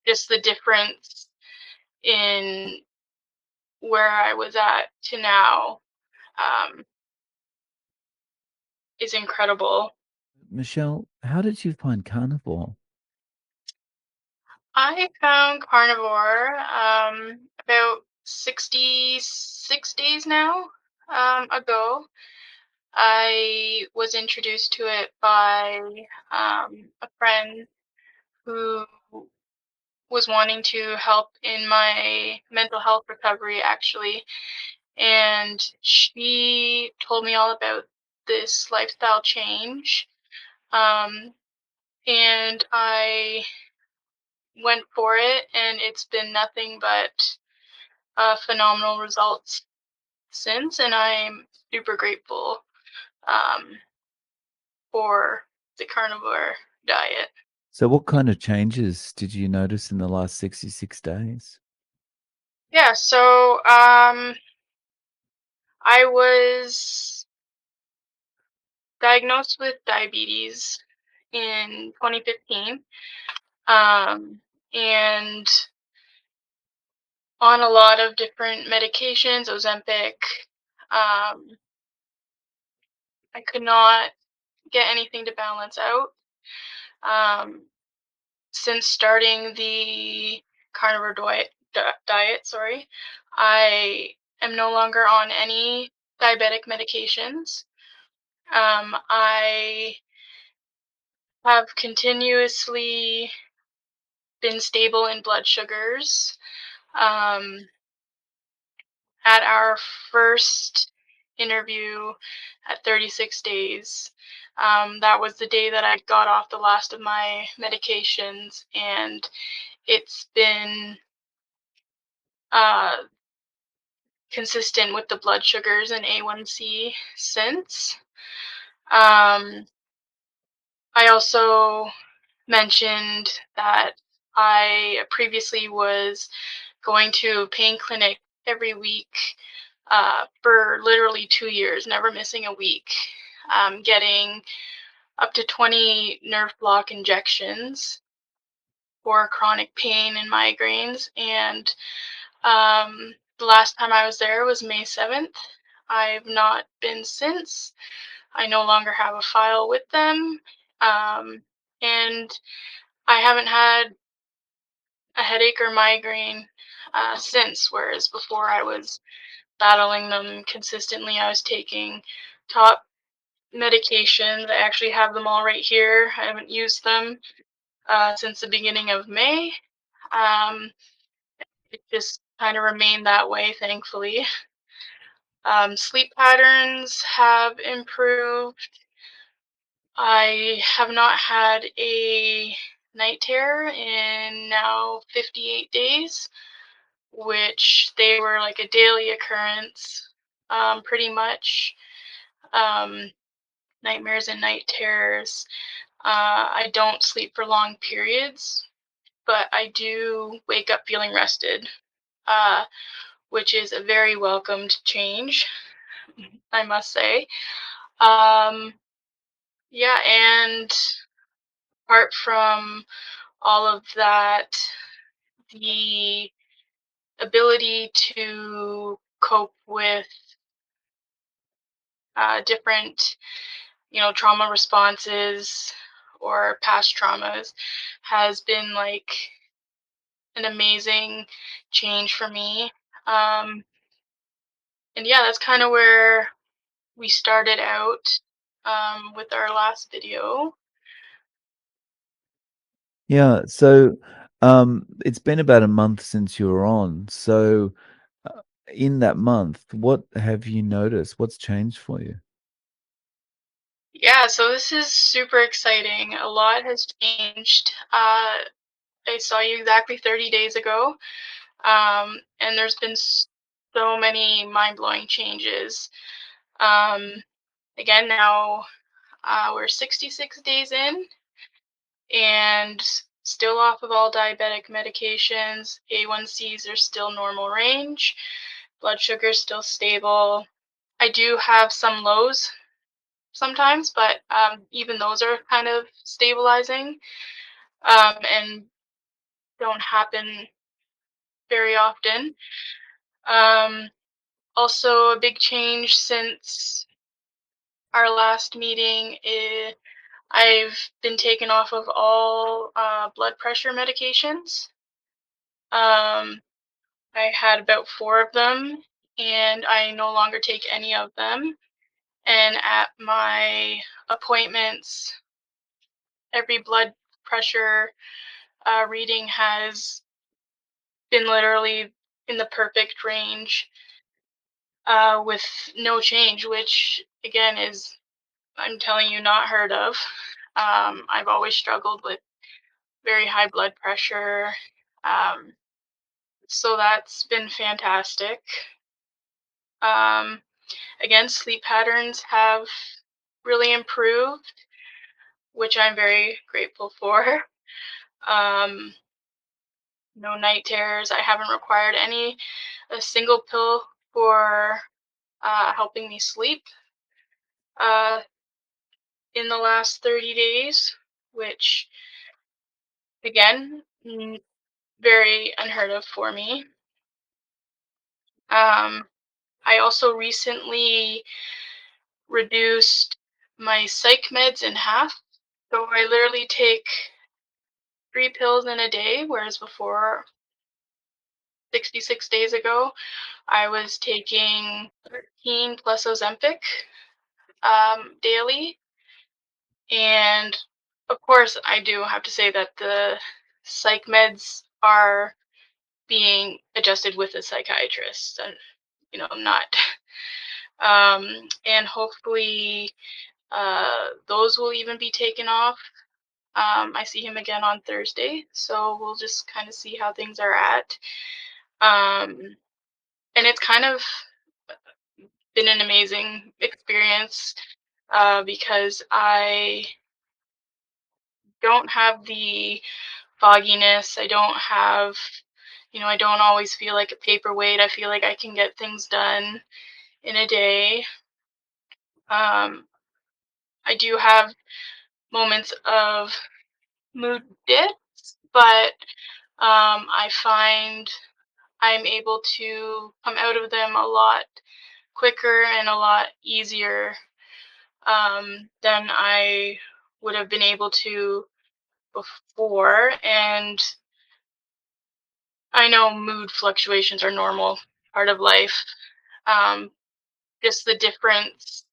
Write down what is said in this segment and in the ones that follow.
just the difference in where I was at to now um, is incredible. Michelle, how did you find Carnivore? I found Carnivore about 66 days now ago. I was introduced to it by a friend who was wanting to help in my mental health recovery, actually. And she told me all about this lifestyle change. Um, and I went for it, and it's been nothing but phenomenal results since. And I'm super grateful um, for the carnivore diet. So, what kind of changes did you notice in the last 66 days? Yeah, so I was diagnosed with diabetes in 2015, and on a lot of different medications, Ozempic. Um, I could not get anything to balance out. Um, since starting the carnivore diet, sorry, I am no longer on any diabetic medications. I have continuously been stable in blood sugars. Um, at our first interview at 36 days, that was the day that I got off the last of my medications, and it's been uh, consistent with the blood sugars and A1C since. Um, I also mentioned that I previously was going to a pain clinic every week for literally 2 years, never missing a week, getting up to 20 nerve block injections for chronic pain and migraines. And the last time I was there was May 7th. I've not been since. I no longer have a file with them. And I haven't had a headache or migraine since, whereas before I was battling them consistently. I was taking top medications. I actually have them all right here. I haven't used them since the beginning of May. Um, it just kind of remained that way, thankfully. Sleep patterns have improved. I have not had a night terror in now 58 days, which they were like a daily occurrence, pretty much. Um, Nightmares and night terrors. I don't sleep for long periods, but I do wake up feeling rested, uh, which is a very welcomed change, I must say. Um, yeah, and apart from all of that, the ability to cope with different, trauma responses or past traumas has been like an amazing change for me. Um, and yeah, that's kind of where we started out with our last video. Yeah, so it's been about a month since you were on. So, in that month, what have you noticed? What's changed for you? Yeah, so this is super exciting. A lot has changed. I saw you exactly 30 days ago, and there's been so many mind-blowing changes. Um, Again, now we're 66 days in, and still off of all diabetic medications. A1Cs are still normal range. Blood sugar is still stable. I do have some lows sometimes, but even those are kind of stabilizing. And don't happen very often. Um, Also, a big change since our last meeting is I've been taken off of all blood pressure medications. Um, I had about 4 of them, and I no longer take any of them. And at my appointments, every blood pressure reading has been literally in the perfect range with no change, which again is, I'm telling you, not heard of. I've always struggled with very high blood pressure. Um, so that's been fantastic. Um, Again, sleep patterns have really improved, which I'm very grateful for. Um, no night terrors. I haven't required a single pill for helping me sleep uh, in the last 30 days, which again, very unheard of for me. Um, I also recently reduced my psych meds in half. So I literally take 3 pills in a day, whereas before, 66 days ago, I was taking 13 plus Ozempic daily. And of course, I do have to say that the psych meds are being adjusted with a psychiatrist, and I'm not. And hopefully, those will even be taken off. I see him again on Thursday, so we'll just kind of see how things are at. Um, and it's kind of been an amazing experience because I don't have the fogginess. I don't always feel like a paperweight. I feel like I can get things done in a day. Um, I do have moments of mood dips, but I find I'm able to come out of them a lot quicker and a lot easier than I would have been able to before. And I know mood fluctuations are normal, part of life. Um, just the difference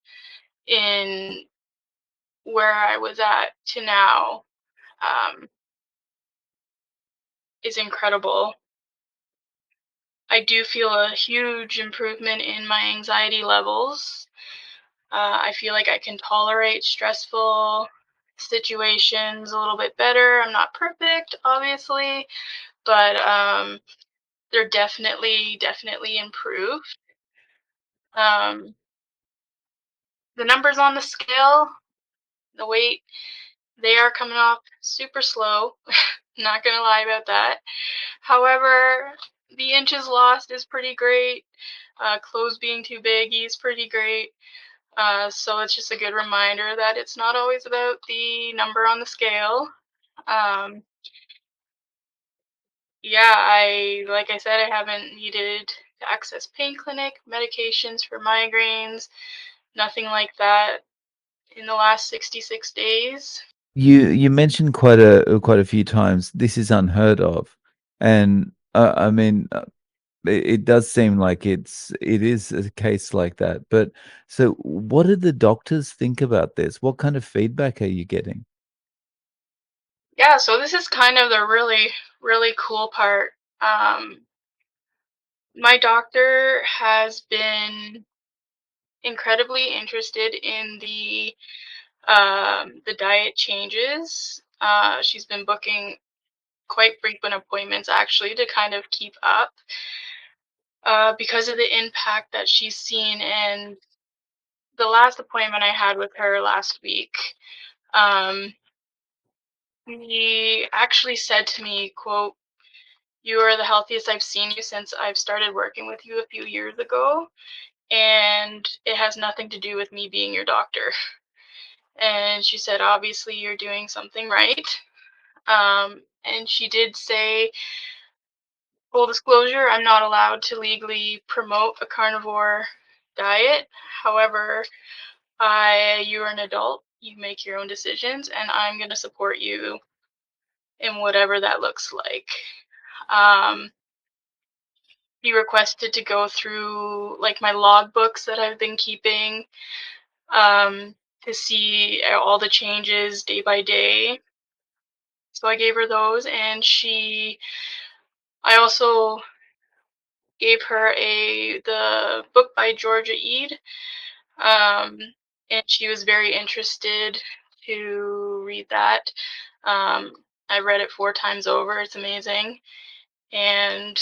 in where I was at to now is incredible. I do feel a huge improvement in my anxiety levels. I feel like I can tolerate stressful situations a little bit better. I'm not perfect, obviously, but they're definitely improved. Um, the numbers on the scale, the weight, they are coming off super slow. Not gonna lie about that. However, the inches lost is pretty great. Clothes being too baggy is pretty great. So it's just a good reminder that it's not always about the number on the scale. Um, yeah, like I said, I haven't needed to access pain clinic, medications for migraines, nothing like that in the last 66 days. You mentioned quite a few times, "This is unheard of," and, I mean, it does seem like it is a case like that, but so what do the doctors think about this? What kind of feedback are you getting? Yeah, so this is kind of the really cool part. My doctor has been incredibly interested in the diet changes. She's been booking quite frequent appointments actually to kind of keep up because of the impact that she's seen. And the last appointment I had with her last week, um, he actually said to me, quote, "You are the healthiest I've seen you since I've started working with you a few years ago, and it has nothing to do with me being your doctor." And she said, "Obviously, you're doing something right." And she did say, full disclosure, I'm not allowed to legally promote a carnivore diet. However, you're an adult, you make your own decisions, and I'm going to support you in whatever that looks like. Um, he requested to go through like my logbooks that I've been keeping, to see all the changes day by day. So I gave her those, and I also gave her the book by Georgia Ede, um, and she was very interested to read that. Um, I read it 4 times over. It's amazing, and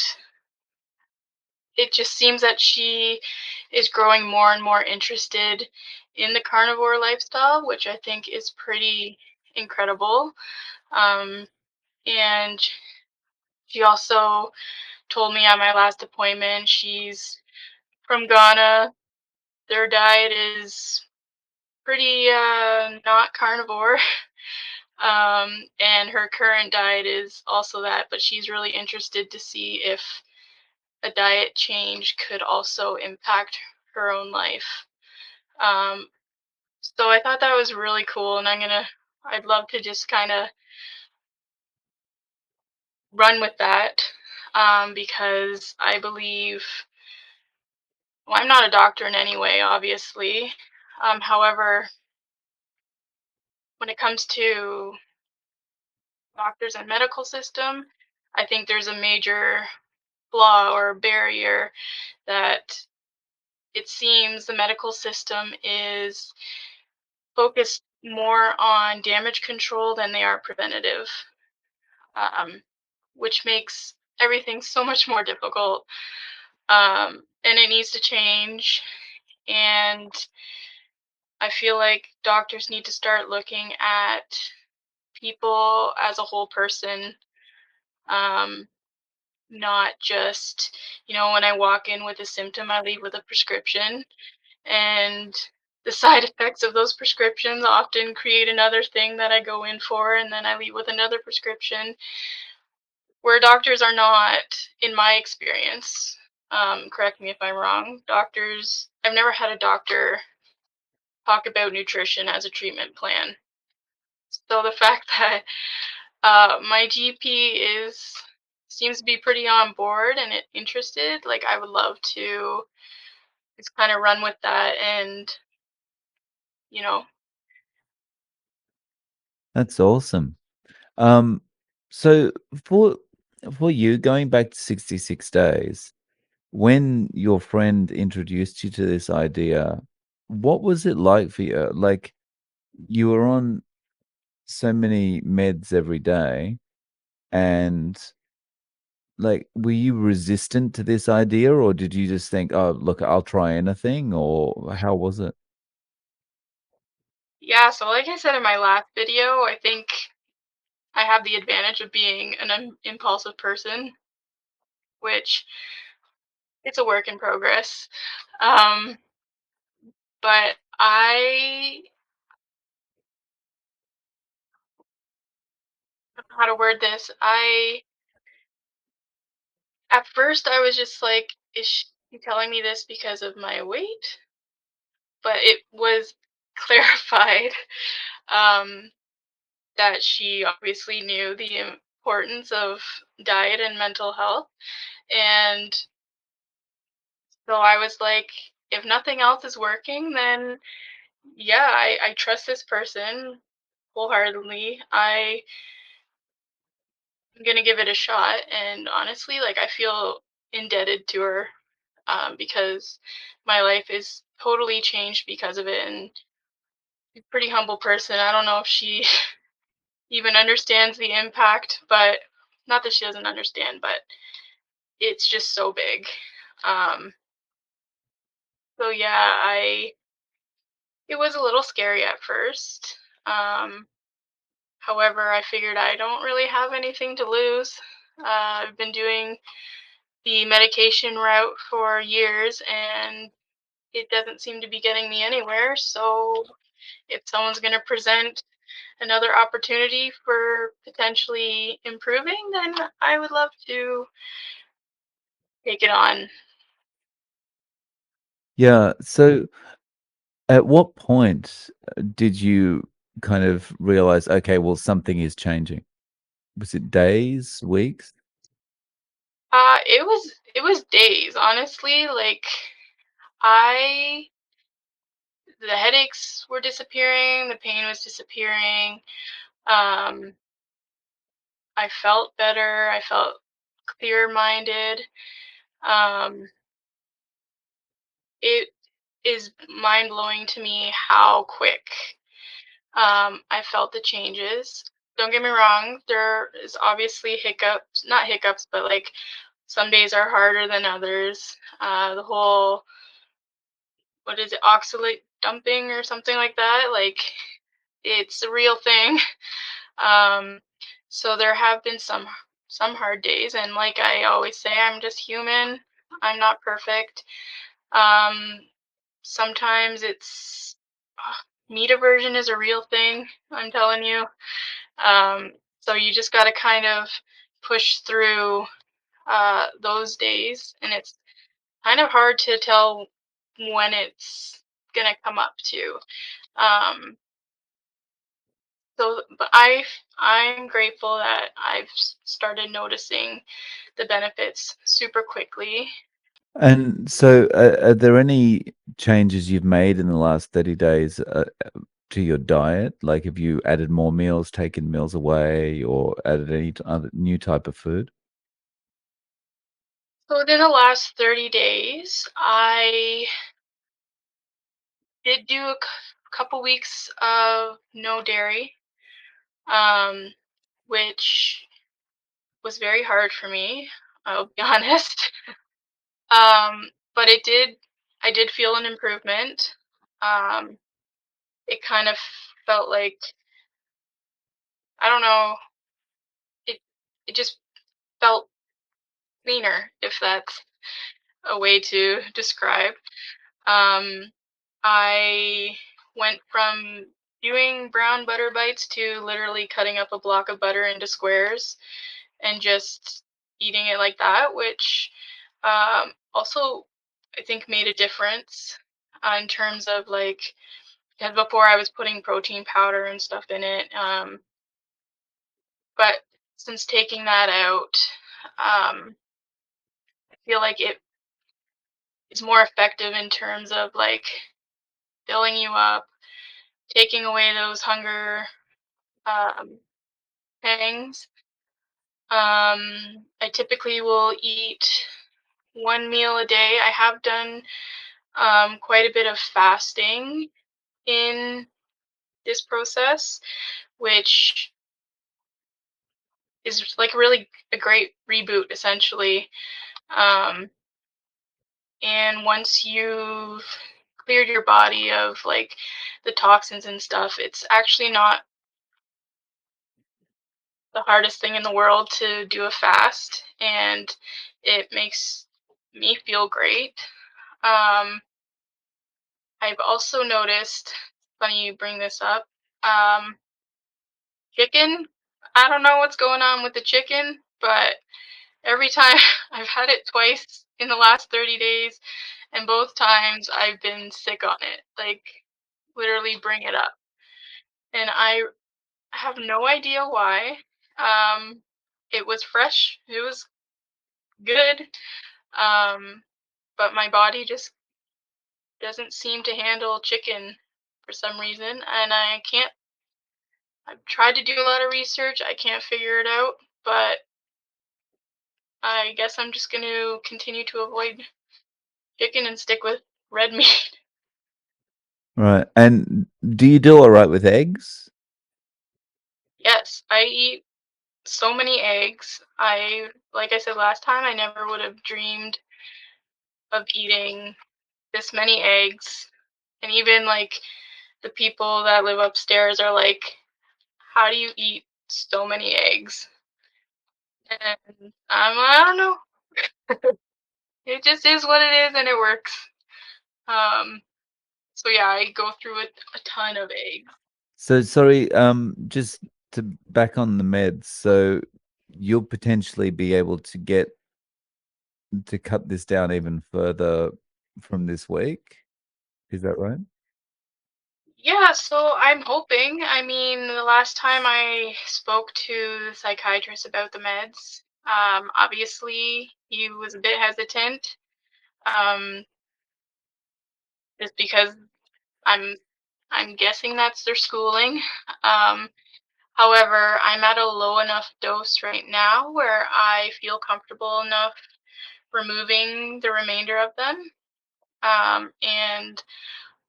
it just seems that she is growing more and more interested in the carnivore lifestyle, which I think is pretty incredible. Um, and she also told me at my last appointment she's from Ghana. Their diet is pretty not carnivore. And her current diet is also that, but she's really interested to see if a diet change could also impact her own life. Um, so I thought that was really cool, and I'd love to just kind of run with that, because I believe, well, I'm not a doctor in any way, obviously. However, when it comes to doctors and medical system, I think there's a major flaw or barrier that it seems the medical system is focused more on damage control than they are preventative, um, which makes everything so much more difficult. And it needs to change. And I feel like doctors need to start looking at people as a whole person, um, not just, when I walk in with a symptom, I leave with a prescription. And the side effects of those prescriptions often create another thing that I go in for, and then I leave with another prescription. Where doctors are not, in my experience, correct me if I'm wrong, I've never had a doctor talk about nutrition as a treatment plan. So the fact that my GP seems to be pretty on board and interested, like I would love to just kind of run with that and, you know, That's awesome. Um, so for you, going back to 66 days, when your friend introduced you to this idea, what was it like for you? Like, you were on so many meds every day, and, like, were you resistant to this idea, or did you just think, "Oh, look, I'll try anything," or how was it? yeah, so like I said in my last video, I think I have the advantage of being an impulsive person, which it's a work in progress. Um, but I don't know how to word this. At first, I was just like, is she telling me this because of my weight? But it was clarified, um, that she obviously knew the importance of diet and mental health. And so I was like, if nothing else is working, then yeah, I trust this person wholeheartedly. I'm gonna give it a shot. And honestly, like I feel indebted to her, because my life is totally changed because of it. And she's a pretty humble person. I don't know if she even understands the impact, but not that she doesn't understand, but it's just so big. Um, so yeah, it was a little scary at first. Um, However, I figured I don't really have anything to lose. I've been doing the medication route for years, and it doesn't seem to be getting me anywhere. So if someone's going to present another opportunity for potentially improving, then I would love to take it on. Yeah. So at what point did you kind of realize, okay, well, something is changing? Was it days, weeks? It was days, honestly. Like I the headaches were disappearing, the pain was disappearing. Um, I felt better. I felt clear-minded. Um, it is mind-blowing to me how quick I felt the changes. Don't get me wrong, there is obviously hiccups, not hiccups, but like some days are harder than others. The whole, what is it, oxalate dumping or something like that, like it's a real thing. Um, so there have been some hard days, and like I always say, I'm just human. I'm not perfect. Um, Sometimes it's meat aversion is a real thing. I'm telling you. So you just got to kind of push through those days, and it's kind of hard to tell when it's gonna come up to. Um, but I'm grateful that I've started noticing the benefits super quickly. And so, are there any changes you've made in the last 30 days to your diet? Like, have you added more meals, taken meals away, or added any other new type of food? So within the last 30 days, I did do couple weeks of no dairy, um, which was very hard for me. I'll be honest. But I did feel an improvement. Um, it kind of felt like, I don't know, it it just felt cleaner, if that's a way to describe. Um, I went from doing brown butter bites to literally cutting up a block of butter into squares and just eating it like that, which also I think made a difference in terms of like, because before I was putting protein powder and stuff in it. But since taking that out, I feel like it is more effective in terms of like filling you up, taking away those hunger um, pangs. I typically will eat one meal a day. I have done quite a bit of fasting in this process, which is like really a great reboot essentially. Um, and once you've cleared your body of like the toxins and stuff, it's actually not the hardest thing in the world to do a fast, and it makes me feel great. Um, I've also noticed, funny you bring this up, um, chicken. I don't know what's going on with the chicken, but every time I've had it twice in the last 30 days, and both times I've been sick on it. Like, literally bring it up. And I have no idea why. Um, it was fresh, it was good, um, but my body just doesn't seem to handle chicken for some reason, and I've tried to do a lot of research, I can't figure it out, but I guess I'm just going to continue to avoid chicken and stick with red meat. Right. And do you do all right with eggs? Yes, I eat so many eggs. Like I said last time, I never would have dreamed of eating this many eggs. And even like the people that live upstairs are like, how do you eat so many eggs? And I don't know. It just is what it is and it works. Um, so yeah, I go through a ton of eggs. So sorry, just to back on the meds. So you'll potentially be able to get to cut this down even further from this week. Is that right? Yeah, so I'm hoping. I mean, the last time I spoke to the psychiatrist about the meds, obviously he was a bit hesitant, um, just because I'm I'm guessing that's their schooling. Um, However, I'm at a low enough dose right now where I feel comfortable enough removing the remainder of them. And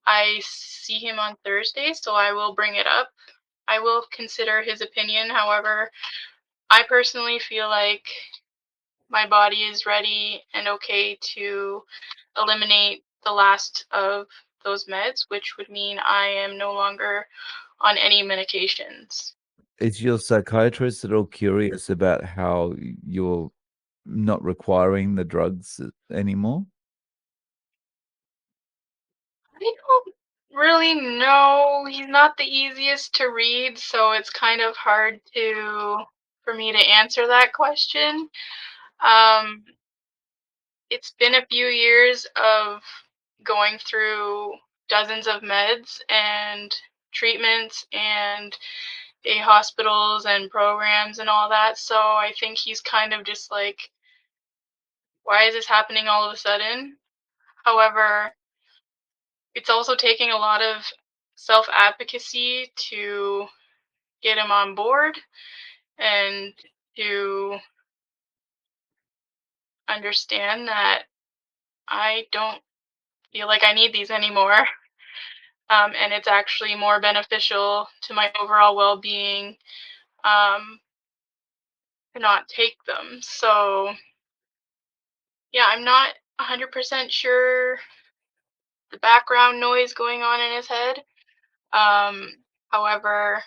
I see him on Thursday, so I will bring it up. I will consider his opinion. However, I personally feel like my body is ready and okay to eliminate the last of those meds, which would mean I am no longer on any medications. Is your psychiatrist at all curious about how you're not requiring the drugs anymore? I don't really know. He's not the easiest to read, so it's kind of hard to for me to answer that question. Um, it's been a few years of going through dozens of meds and treatments and day hospitals and programs and all that. So I think he's kind of just like, why is this happening all of a sudden? However, it's also taking a lot of self advocacy to get him on board and to understand that I don't feel like I need these anymore. And it's actually more beneficial to my overall well being to not take them. So, yeah, I'm not 100% sure the background noise going on in his head. Um, However,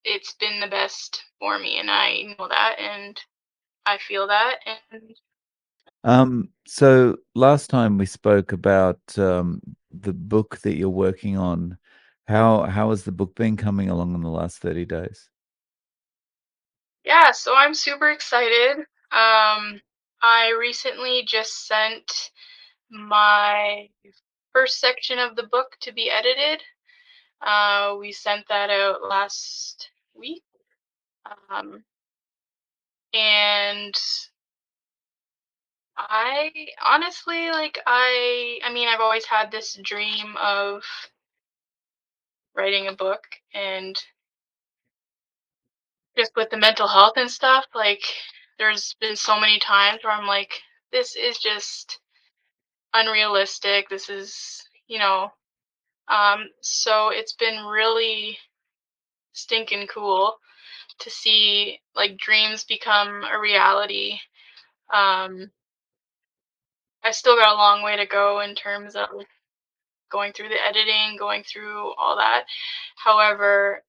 it's been the best for me, and I know that, and I feel that. And So last time we spoke about the book that you're working on. How has the book been coming along in the last 30 days? yeah, so I'm super excited. I recently just sent my first section of the book to be edited. We sent that out last week. Um, and I honestly like I mean I've always had this dream of writing a book, and just with the mental health and stuff, like there's been so many times where I'm like, this is just unrealistic. This is, so it's been really stinking cool to see like dreams become a reality. Um, I still got a long way to go in terms of going through the editing, going through all that. However,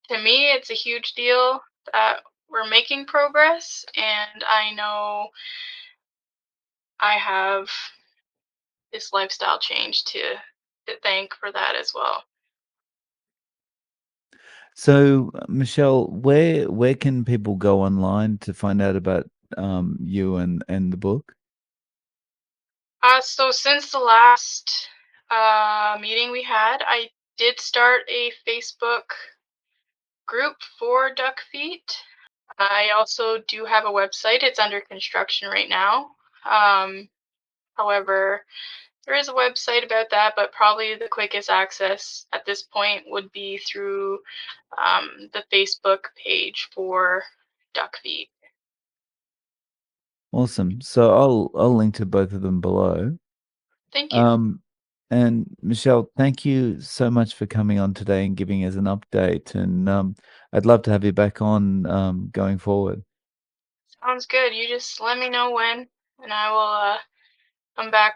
to me, it's a huge deal that we're making progress, and I know I have this lifestyle change to thank for that as well. So, Michelle, where can people go online to find out about you and the book? So since the last meeting we had, I did start a Facebook group for duck feet. I also do have a website. It's under construction right now. Um, However, there is a website about that, but probably the quickest access at this point would be through the Facebook page for duck feet. Awesome. So I'll link to both of them below. Thank you. Um, and Michelle, thank you so much for coming on today and giving us an update. And I'd love to have you back on going forward. Sounds good. You just let me know when, and I will come back